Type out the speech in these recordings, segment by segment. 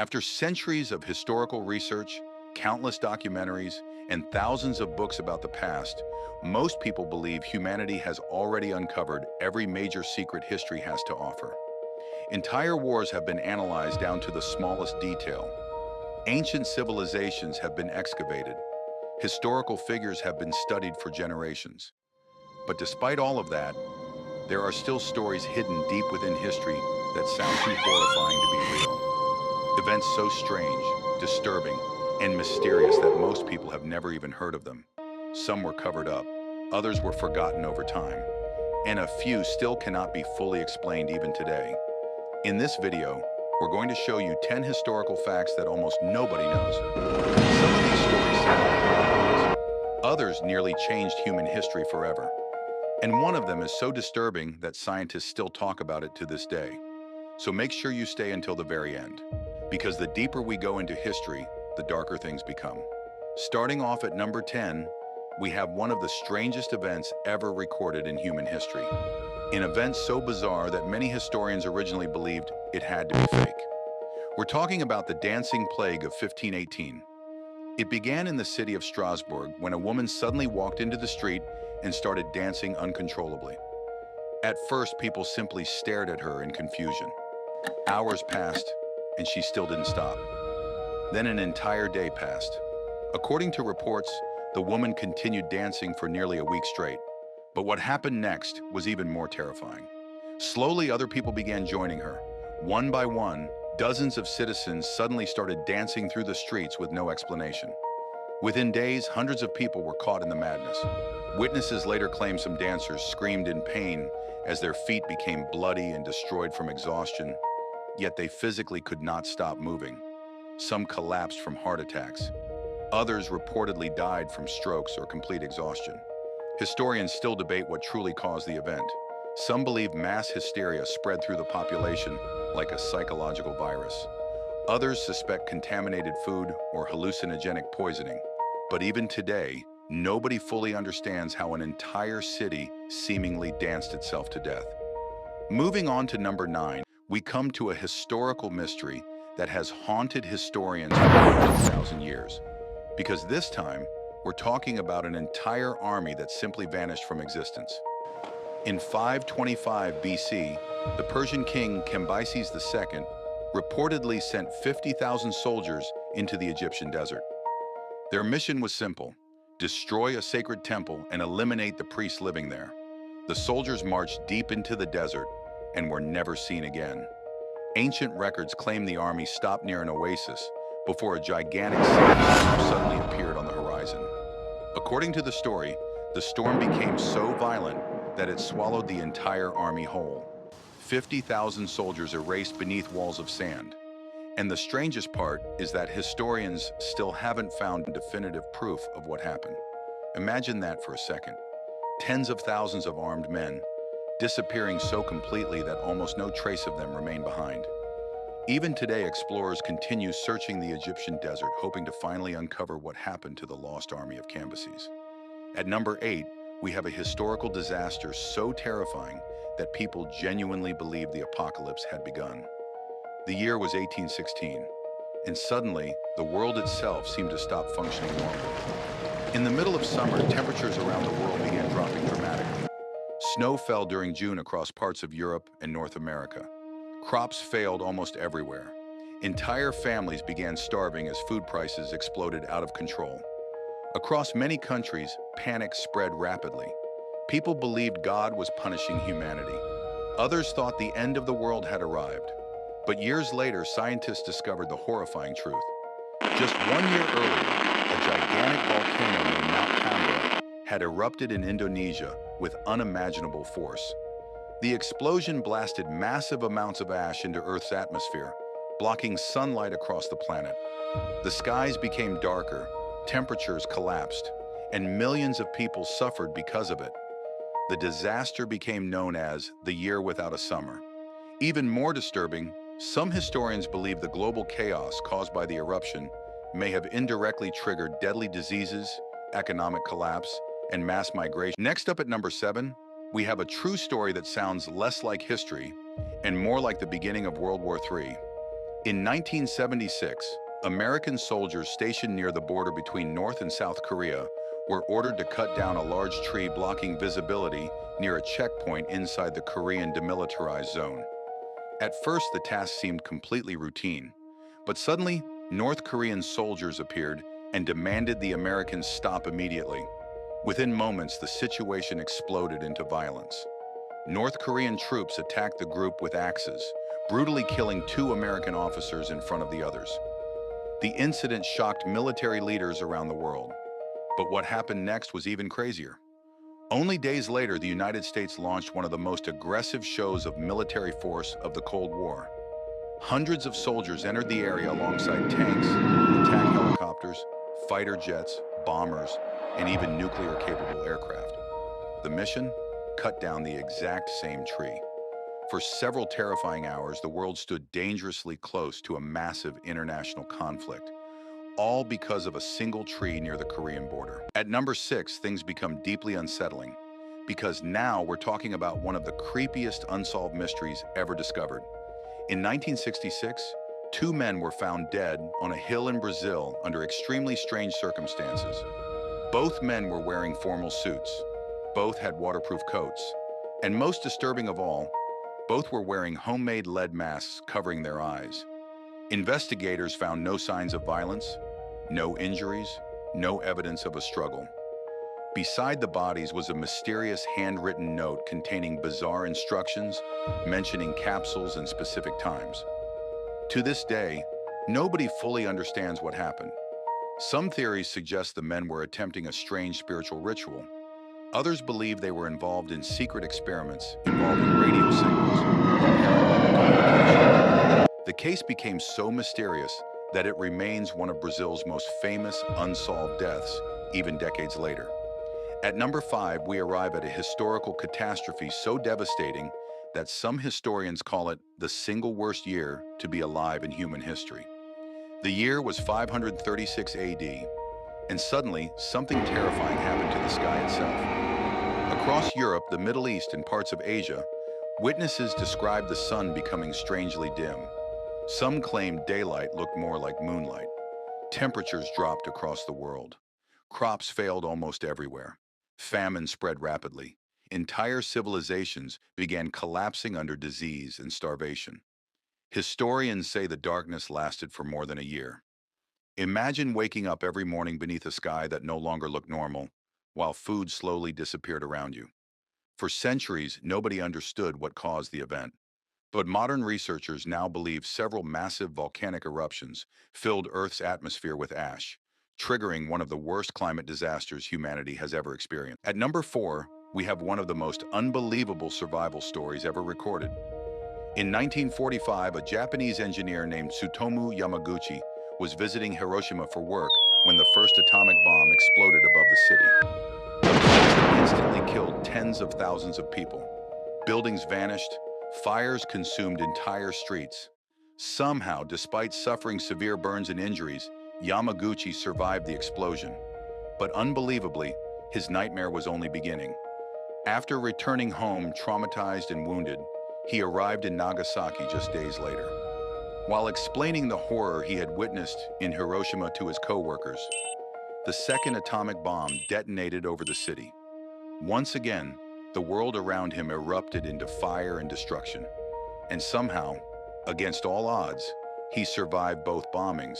After centuries of historical research, countless documentaries, and thousands of books about the past, most people believe humanity has already uncovered every major secret history has to offer. Entire wars have been analyzed down to the smallest detail. Ancient civilizations have been excavated. Historical figures have been studied for generations. But despite all of that, there are still stories hidden deep within history that sound too horrifying to be real. Events so strange, disturbing, and mysterious that most people have never even heard of them. Some were covered up, others were forgotten over time, and a few still cannot be fully explained even today. In this video, we're going to show you 10 historical facts that almost nobody knows. Some of these stories seem like miracles. Others nearly changed human history forever. And one of them is so disturbing that scientists still talk about it to this day. So make sure you stay until the very end, because the deeper we go into history, the darker things become. Starting off at number 10, we have one of the strangest events ever recorded in human history. An event so bizarre that many historians originally believed it had to be fake. We're talking about the dancing plague of 1518. It began in the city of Strasbourg when a woman suddenly walked into the street and started dancing uncontrollably. At first, people simply stared at her in confusion. Hours passed, and she still didn't stop. Then an entire day passed. According to reports, the woman continued dancing for nearly a week straight. But what happened next was even more terrifying. Slowly, other people began joining her. One by one, dozens of citizens suddenly started dancing through the streets with no explanation. Within days, hundreds of people were caught in the madness. Witnesses later claimed some dancers screamed in pain as their feet became bloody and destroyed from exhaustion, yet they physically could not stop moving. Some collapsed from heart attacks. Others reportedly died from strokes or complete exhaustion. Historians still debate what truly caused the event. Some believe mass hysteria spread through the population like a psychological virus. Others suspect contaminated food or hallucinogenic poisoning. But even today, nobody fully understands how an entire city seemingly danced itself to death. Moving on to number 9, we come to a historical mystery that has haunted historians for 1,000 years. Because this time, we're talking about an entire army that simply vanished from existence. In 525 BC, the Persian king Cambyses II reportedly sent 50,000 soldiers into the Egyptian desert. Their mission was simple: destroy a sacred temple and eliminate the priests living there. The soldiers marched deep into the desert and were never seen again. Ancient records claim the army stopped near an oasis before a gigantic sandstorm suddenly appeared on the horizon. According to the story, the storm became so violent that it swallowed the entire army whole. 50,000 soldiers erased beneath walls of sand. And the strangest part is that historians still haven't found definitive proof of what happened. Imagine that for a second. Tens of thousands of armed men disappearing so completely that almost no trace of them remained behind. Even today, explorers continue searching the Egyptian desert, hoping to finally uncover what happened to the Lost Army of Cambyses. At number 8, we have a historical disaster so terrifying that people genuinely believed the apocalypse had begun. The year was 1816, and suddenly, the world itself seemed to stop functioning normally. In the middle of summer, temperatures around the world began dropping dramatically. Snow fell during June across parts of Europe and North America. Crops failed almost everywhere. Entire families began starving as food prices exploded out of control. Across many countries, panic spread rapidly. People believed God was punishing humanity. Others thought the end of the world had arrived. But years later, scientists discovered the horrifying truth. Just 1 year earlier, a gigantic volcano named Mount Tambora had erupted in Indonesia with unimaginable force. The explosion blasted massive amounts of ash into Earth's atmosphere, blocking sunlight across the planet. The skies became darker, temperatures collapsed, and millions of people suffered because of it. The disaster became known as the Year Without a Summer. Even more disturbing, some historians believe the global chaos caused by the eruption may have indirectly triggered deadly diseases, economic collapse, and mass migration. Next up at number 7, we have a true story that sounds less like history and more like the beginning of World War III. In 1976, American soldiers stationed near the border between North and South Korea were ordered to cut down a large tree blocking visibility near a checkpoint inside the Korean demilitarized zone. At first, the task seemed completely routine, but suddenly, North Korean soldiers appeared and demanded the Americans stop immediately. Within moments, the situation exploded into violence. North Korean troops attacked the group with axes, brutally killing two American officers in front of the others. The incident shocked military leaders around the world. But what happened next was even crazier. Only days later, the United States launched one of the most aggressive shows of military force of the Cold War. Hundreds of soldiers entered the area alongside tanks, attack helicopters, fighter jets, bombers, and even nuclear-capable aircraft. The mission? Cut down the exact same tree. For several terrifying hours, the world stood dangerously close to a massive international conflict, all because of a single tree near the Korean border. At number 6, things become deeply unsettling, because now we're talking about one of the creepiest unsolved mysteries ever discovered. In 1966, two men were found dead on a hill in Brazil under extremely strange circumstances. Both men were wearing formal suits. Both had waterproof coats. And most disturbing of all, both were wearing homemade lead masks covering their eyes. Investigators found no signs of violence, no injuries, no evidence of a struggle. Beside the bodies was a mysterious handwritten note containing bizarre instructions, mentioning capsules and specific times. To this day, nobody fully understands what happened. Some theories suggest the men were attempting a strange spiritual ritual. Others believe they were involved in secret experiments involving radio signals or paranormal communication. The case became so mysterious that it remains one of Brazil's most famous unsolved deaths, even decades later. At number 5, we arrive at a historical catastrophe so devastating that some historians call it the single worst year to be alive in human history. The year was 536 AD, and suddenly something terrifying happened to the sky itself. Across Europe, the Middle East, and parts of Asia, witnesses described the sun becoming strangely dim. Some claimed daylight looked more like moonlight. Temperatures dropped across the world. Crops failed almost everywhere. Famine spread rapidly. Entire civilizations began collapsing under disease and starvation. Historians say the darkness lasted for more than a year. Imagine waking up every morning beneath a sky that no longer looked normal, while food slowly disappeared around you. For centuries, nobody understood what caused the event. But modern researchers now believe several massive volcanic eruptions filled Earth's atmosphere with ash, triggering one of the worst climate disasters humanity has ever experienced. At number 4, we have one of the most unbelievable survival stories ever recorded. In 1945, a Japanese engineer named Tsutomu Yamaguchi was visiting Hiroshima for work when the first atomic bomb exploded above the city. The blast instantly killed tens of thousands of people. Buildings vanished, fires consumed entire streets. Somehow, despite suffering severe burns and injuries, Yamaguchi survived the explosion. But unbelievably, his nightmare was only beginning. After returning home traumatized and wounded, he arrived in Nagasaki just days later. While explaining the horror he had witnessed in Hiroshima to his co-workers, the second atomic bomb detonated over the city. Once again, the world around him erupted into fire and destruction. And somehow, against all odds, he survived both bombings.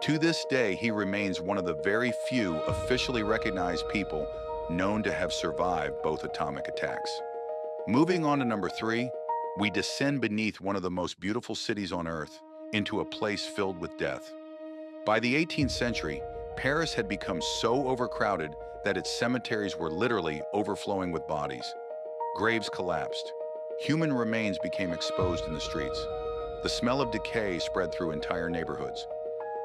To this day, he remains one of the very few officially recognized people known to have survived both atomic attacks. Moving on to number 3, we descend beneath one of the most beautiful cities on Earth into a place filled with death. By the 18th century, Paris had become so overcrowded that its cemeteries were literally overflowing with bodies. Graves collapsed. Human remains became exposed in the streets. The smell of decay spread through entire neighborhoods.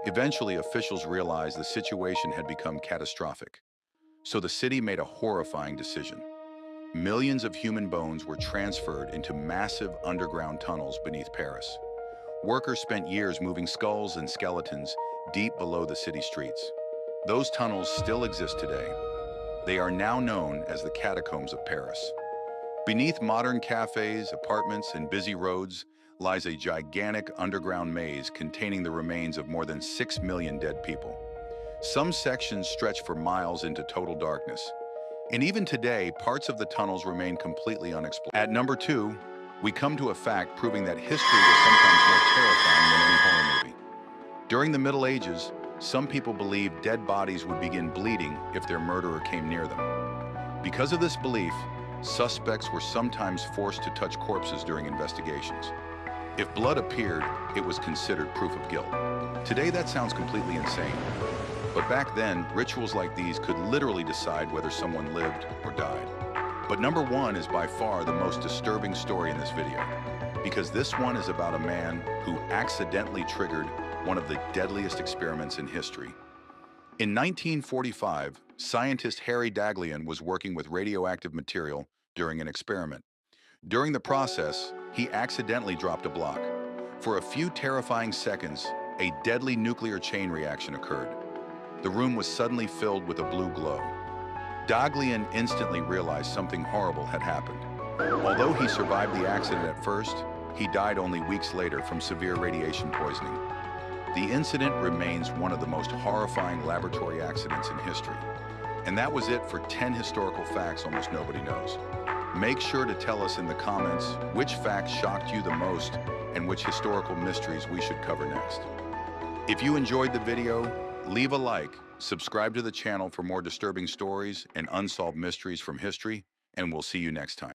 Eventually, officials realized the situation had become catastrophic. So the city made a horrifying decision. Millions of human bones were transferred into massive underground tunnels beneath Paris. Workers spent years moving skulls and skeletons deep below the city streets. Those tunnels still exist today. They are now known as the Catacombs of Paris. Beneath modern cafes, apartments, and busy roads lies a gigantic underground maze containing the remains of more than 6 million dead people. Some sections stretch for miles into total darkness. And even today, parts of the tunnels remain completely unexplored. At number 2, we come to a fact proving that history was sometimes more terrifying than any horror movie. During the Middle Ages, some people believed dead bodies would begin bleeding if their murderer came near them. Because of this belief, suspects were sometimes forced to touch corpses during investigations. If blood appeared, it was considered proof of guilt. Today, that sounds completely insane. But back then, rituals like these could literally decide whether someone lived or died. But number 1 is by far the most disturbing story in this video, because this one is about a man who accidentally triggered one of the deadliest experiments in history. In 1945, scientist Harry Daghlian was working with radioactive material during an experiment. During the process, he accidentally dropped a block. For a few terrifying seconds, a deadly nuclear chain reaction occurred. The room was suddenly filled with a blue glow. Daghlian instantly realized something horrible had happened. Although he survived the accident at first, he died only weeks later from severe radiation poisoning. The incident remains one of the most horrifying laboratory accidents in history. And that was it for 10 historical facts almost nobody knows. Make sure to tell us in the comments which facts shocked you the most and which historical mysteries we should cover next. If you enjoyed the video, leave a like, subscribe to the channel for more disturbing stories and unsolved mysteries from history, and we'll see you next time.